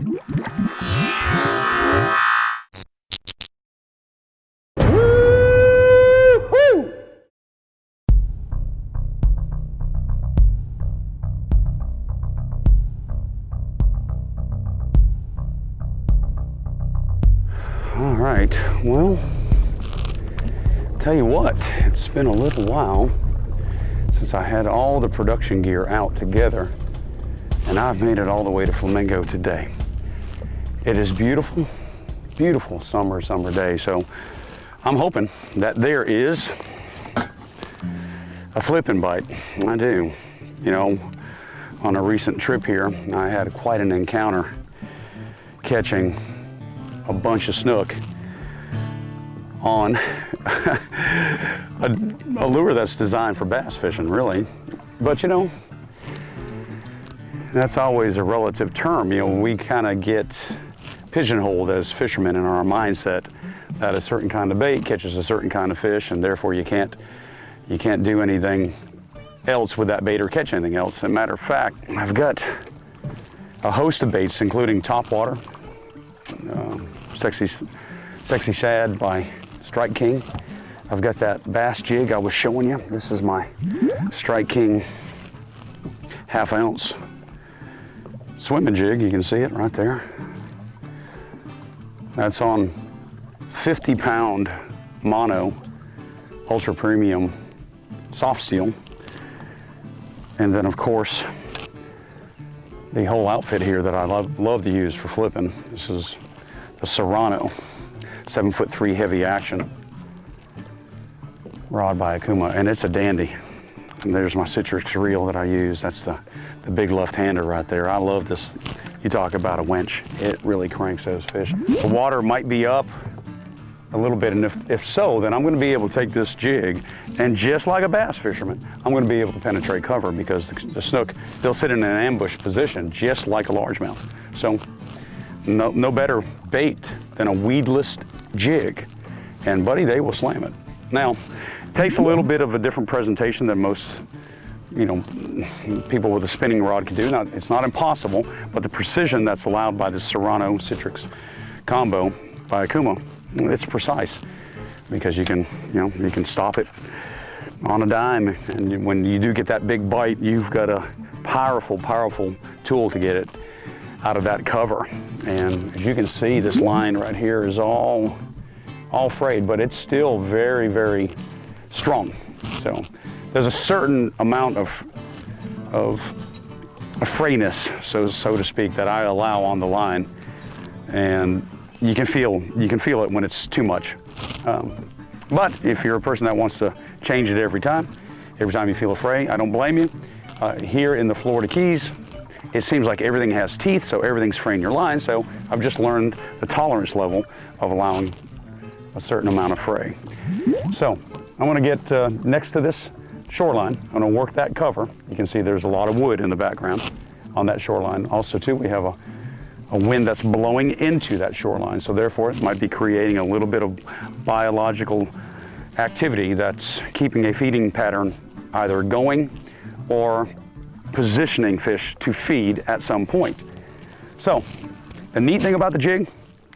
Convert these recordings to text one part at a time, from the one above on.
All right, well, tell you what, it's been a little while since I had all the production gear out together, and I've made it all the way to Flamingo today. It is beautiful, beautiful summer day, so I'm hoping that there is a flipping bite. I do. You know, on a recent trip here, I had quite an encounter catching a bunch of snook on a lure that's designed for bass fishing, really. But you know, that's always a relative term. You know, we kind of get pigeonholed as fishermen in our mindset that a certain kind of bait catches a certain kind of fish, and therefore you can't do anything else with that bait or catch anything else. As a matter of fact, I've got a host of baits, including topwater, Sexy Shad by Strike King. I've got that bass jig I was showing you. This is my Strike King half-ounce swimming jig. You can see it right there. That's on 50-pound mono ultra premium soft steel. And then of course, the whole outfit here that I love to use for flipping. This is the Serrano 7'3" heavy action rod by Okuma, and it's a dandy. And there's my Citrix reel that I use. That's the big left-hander right there. I love this. You talk about a winch. It really cranks those fish. The water might be up a little bit, and if so, then I'm going to be able to take this jig, and just like a bass fisherman, I'm going to be able to penetrate cover, because the snook, they'll sit in an ambush position just like a largemouth. So no better bait than a weedless jig, and buddy, they will slam it. Now, it takes a little bit of a different presentation than most, you know, people with a spinning rod can do. It's not impossible, but the precision that's allowed by the Serrano Citrix combo by Okuma, it's precise, because you can stop it on a dime, and when you do get that big bite, you've got a powerful tool to get it out of that cover. And as you can see, this line right here is all frayed, but it's still very strong. So there's a certain amount of frayness, so to speak, that I allow on the line, and you can feel it when it's too much. But if you're a person that wants to change it every time you feel a fray, I don't blame you. Here in the Florida Keys, it seems like everything has teeth, so everything's fraying your line. So I've just learned the tolerance level of allowing a certain amount of fray. So I want to get next to this shoreline. I'm going to work that cover. You can see there's a lot of wood in the background on that shoreline. Also too, we have a wind that's blowing into that shoreline, so therefore it might be creating a little bit of biological activity that's keeping a feeding pattern either going or positioning fish to feed at some point. So the neat thing about the jig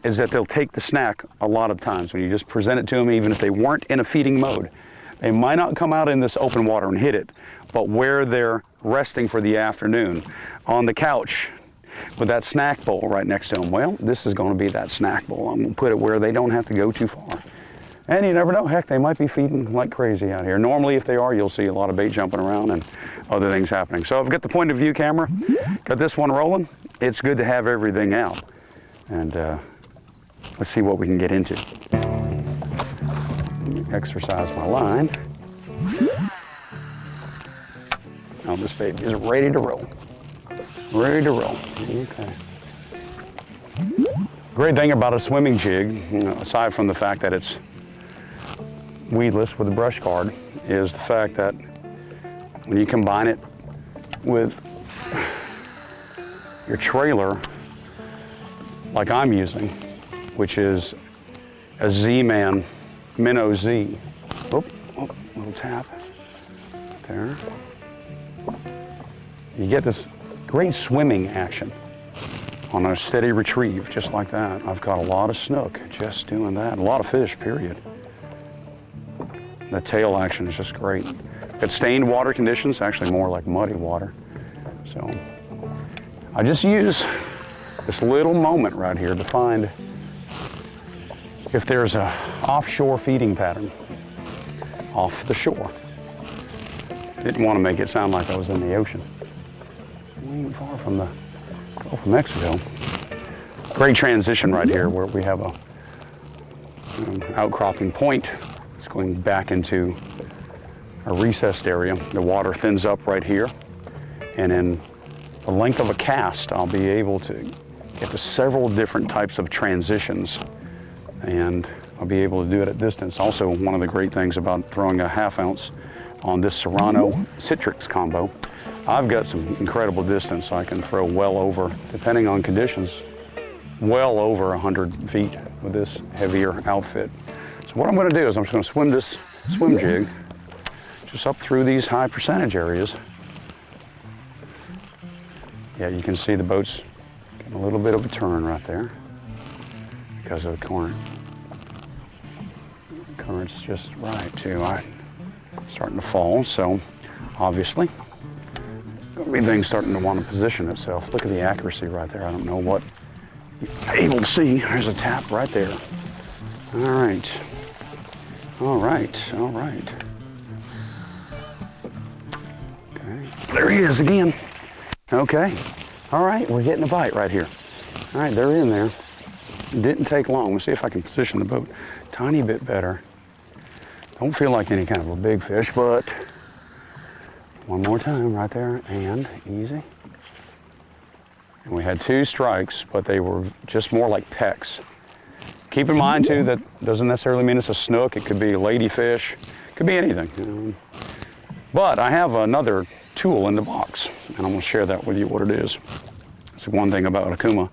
is that they'll take the snack a lot of times when you just present it to them, even if they weren't in a feeding mode. They might not come out in this open water and hit it, but where they're resting for the afternoon on the couch with that snack bowl right next to them, well, this is going to be that snack bowl. I'm going to put it where they don't have to go too far. And you never know, heck, they might be feeding like crazy out here. Normally, if they are, you'll see a lot of bait jumping around and other things happening. So I've got the point of view camera, got this one rolling. It's good to have everything out. And let's see what we can get into. Let me exercise my line. Now this baby is ready to roll. Ready to roll. Okay. Great thing about a swimming jig, aside from the fact that it's weedless with a brush guard, is the fact that when you combine it with your trailer, like I'm using, which is a Z-Man Minnow Z. Oh, little tap there. You get this great swimming action. on a steady retrieve, just like that. I've caught a lot of snook just doing that. A lot of fish, period. The tail action is just great. Got stained water conditions, actually more like muddy water. So I just use this little moment right here to find if there's a offshore feeding pattern off the shore. Didn't want to make it sound like I was in the ocean. We ain't far from the Gulf of Mexico. Great transition right here where we have a outcropping point. It's going back into a recessed area. The water thins up right here, and in the length of a cast, I'll be able to get to several different types of transitions, and I'll be able to do it at distance. Also, one of the great things about throwing a 1/2 ounce on this Serrano Citrix combo, I've got some incredible distance. I can throw well over, depending on conditions, well over 100 feet with this heavier outfit. So what I'm going to do is I'm just going to swim this swim jig just up through these high percentage areas. Yeah, you can see the boat's getting a little bit of a turn right there because of the current. The current's just right too. Starting to fall, so obviously everything's starting to want to position itself. Look at the accuracy right there. I don't know what you're able to see. There's a tap right there. All right. All right. All right. Okay. There he is again. Okay. All right. We're getting a bite right here. All right. They're in there. It didn't take long. Let's see if I can position the boat a tiny bit better. Don't feel like any kind of a big fish, but one more time right there, and easy. And we had 2 strikes, but they were just more like pecks. Keep in mind too, that doesn't necessarily mean it's a snook. It could be a ladyfish, it could be anything. But I have another tool in the box, and I'm gonna share that with you what it is. It's the one thing about Okuma.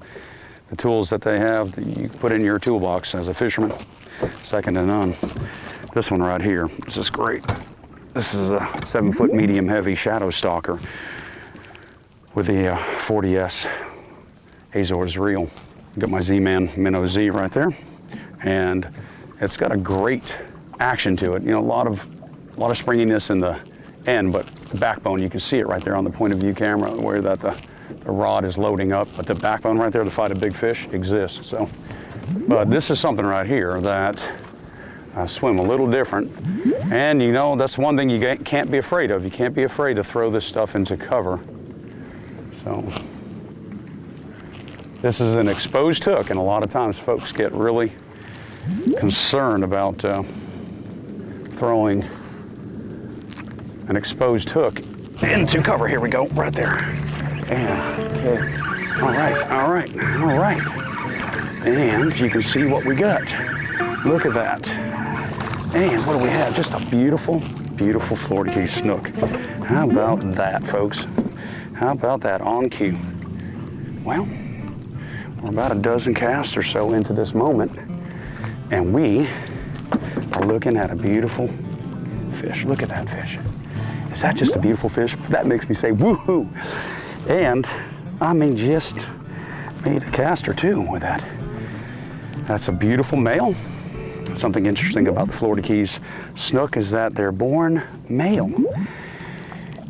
The tools that they have that you put in your toolbox as a fisherman, second to none. This one right here, this is great. This is a 7-foot medium heavy shadow stalker with the 40S Azores reel. Got my Z-Man Minnow Z right there, and it's got a great action to it. You know, a lot of springiness in the end, but the backbone, you can see it right there on the point of view camera where that the rod is loading up, but the backbone right there to fight a big fish exists. So, but this is something right here that I swim a little different, and you know, that's one thing you can't be afraid of. You can't be afraid to throw this stuff into cover. So this is an exposed hook, and a lot of times folks get really concerned about throwing an exposed hook into cover. Here we go, right there. Yeah, okay. All right, all right, all right. And you can see what we got. Look at that. And what do we have? Just a beautiful, beautiful Florida Keys snook. How about that, folks? How about that on cue? Well, we're about a dozen casts or so into this moment, and we are looking at a beautiful fish. Look at that fish. Is that just a beautiful fish? That makes me say woohoo. And I mean, just made a cast or 2 with that. That's a beautiful male. Something interesting about the Florida Keys snook is that they're born male.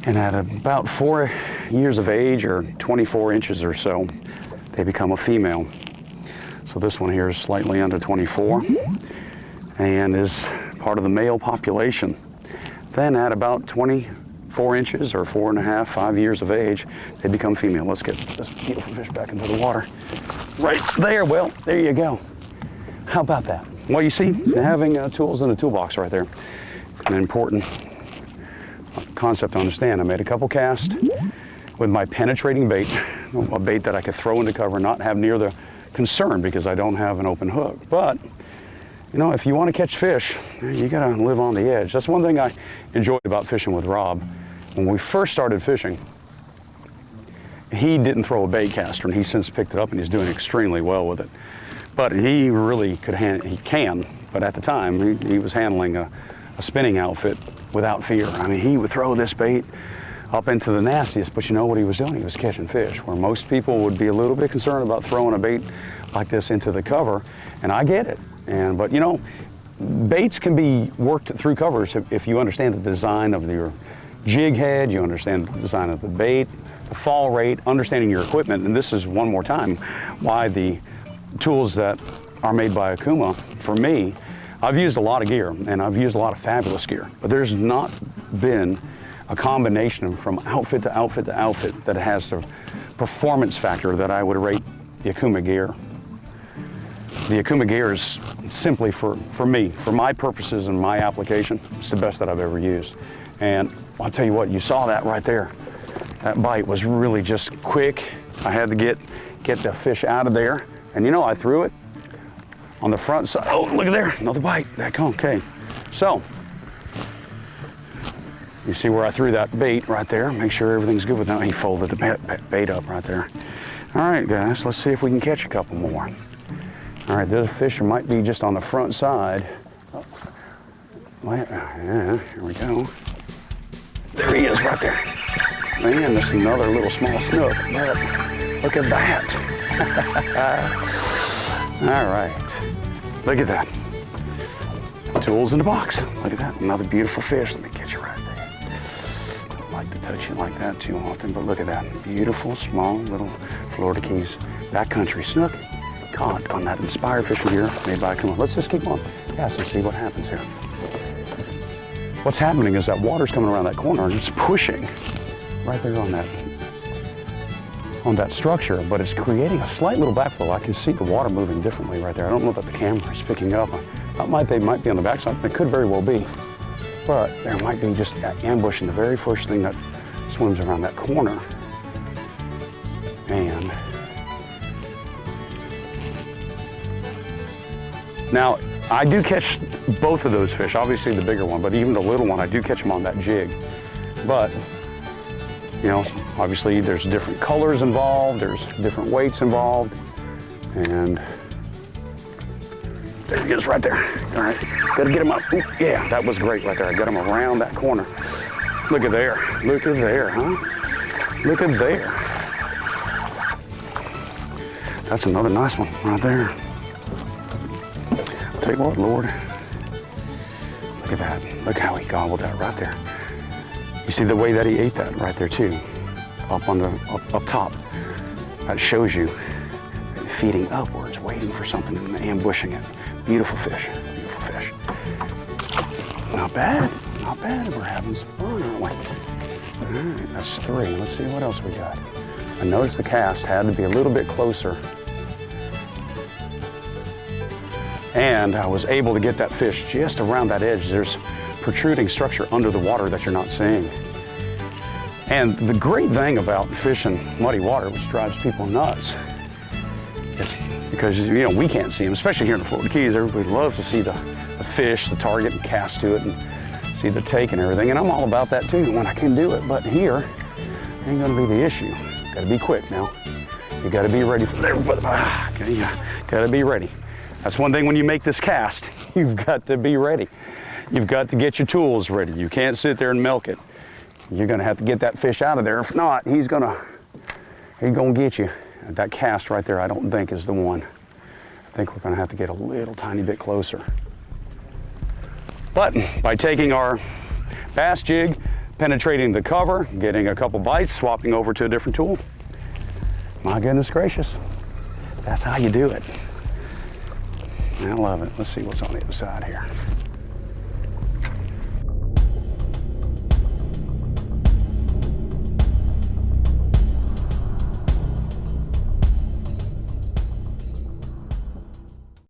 And at about 4 years of age, or 24 inches or so, they become a female. So this one here is slightly under 24 and is part of the male population. Then at about 24 inches or 4.5, 5 years of age, they become female. Let's get this beautiful fish back into the water. Right there, well, there you go. How about that? Well, you see, having tools in the toolbox right there, an important concept to understand. I made a couple casts with my penetrating bait, a bait that I could throw into cover and not have near the concern because I don't have an open hook. But, you know, if you want to catch fish, you got to live on the edge. That's one thing I enjoyed about fishing with Rob. When we first started fishing, he didn't throw a bait caster, and he's since picked it up and he's doing extremely well with it. But he really could he can, but at the time he was handling a spinning outfit without fear. I mean, he would throw this bait up into the nastiest, but you know what he was doing? He was catching fish, where most people would be a little bit concerned about throwing a bait like this into the cover, and I get it. But you know, baits can be worked through covers if you understand the design of your jig head, you understand the design of the bait, the fall rate, understanding your equipment. And this is one more time why the tools that are made by Okuma, for me, I've used a lot of gear and I've used a lot of fabulous gear, but there's not been a combination from outfit to outfit to outfit that has the performance factor that I would rate the Okuma gear. The Okuma gear is simply for me, for my purposes and my application, it's the best that I've ever used. And I'll tell you what, you saw that right there. That bite was really just quick. I had to get the fish out of there. And you know, I threw it on the front side. Oh, look at there, another bite. Okay. So, you see where I threw that bait right there. Make sure everything's good with that. He folded the bait up right there. All right, guys, let's see if we can catch a couple more. All right, this fish might be just on the front side. Oh. Yeah, here we go. There he is right there. Man, that's another little small snook, but look at that. All right, look at that. Tools in the box. Look at that, another beautiful fish. Let me catch you right there. I don't like to touch it like that too often, but look at that. Beautiful, small, little Florida Keys backcountry snook caught on that Inspire fishing gear made by Okuma. Let's just keep on casting and see what happens here. What's happening is that water's coming around that corner and it's pushing right there on that structure, but it's creating a slight little backflow. I can see the water moving differently right there. I don't know that the camera is picking up. They might be on the backside. It could very well be, but there might be just that ambush in the very first thing that swims around that corner. And now, I do catch both of those fish, obviously the bigger one, but even the little one, I do catch them on that jig. But, you know, obviously there's different colors involved, there's different weights involved, and there he is right there. All right, gotta get him up. Ooh, yeah, that was great right there. I got him around that corner. Look at there, huh? Look at there. That's another nice one right there. Tell you what, Lord, look at that. Look how he gobbled that right there. You see the way that he ate that right there too, up top. That shows you feeding upwards, waiting for something and ambushing it. Beautiful fish, beautiful fish. Not bad, we're having some fun, aren't we? All right, that's 3. Let's see what else we got. I noticed the cast had to be a little bit closer. And I was able to get that fish just around that edge. There's protruding structure under the water that you're not seeing. And the great thing about fishing muddy water, which drives people nuts, is because, you know, we can't see them, especially here in the Florida Keys. Everybody loves to see the fish, the target, and cast to it, and see the take and everything. And I'm all about that too when I can do it. But here, ain't gonna be the issue. Gotta be quick now. You gotta be ready for there. Gotta be ready. That's one thing when you make this cast, you've got to be ready. You've got to get your tools ready. You can't sit there and milk it. You're gonna have to get that fish out of there. If not, he's gonna get you. That cast right there, I don't think is the one. I think we're gonna have to get a little tiny bit closer. But by taking our bass jig, penetrating the cover, getting a couple bites, swapping over to a different tool, my goodness gracious, that's how you do it. I love it. Let's see what's on the other side here.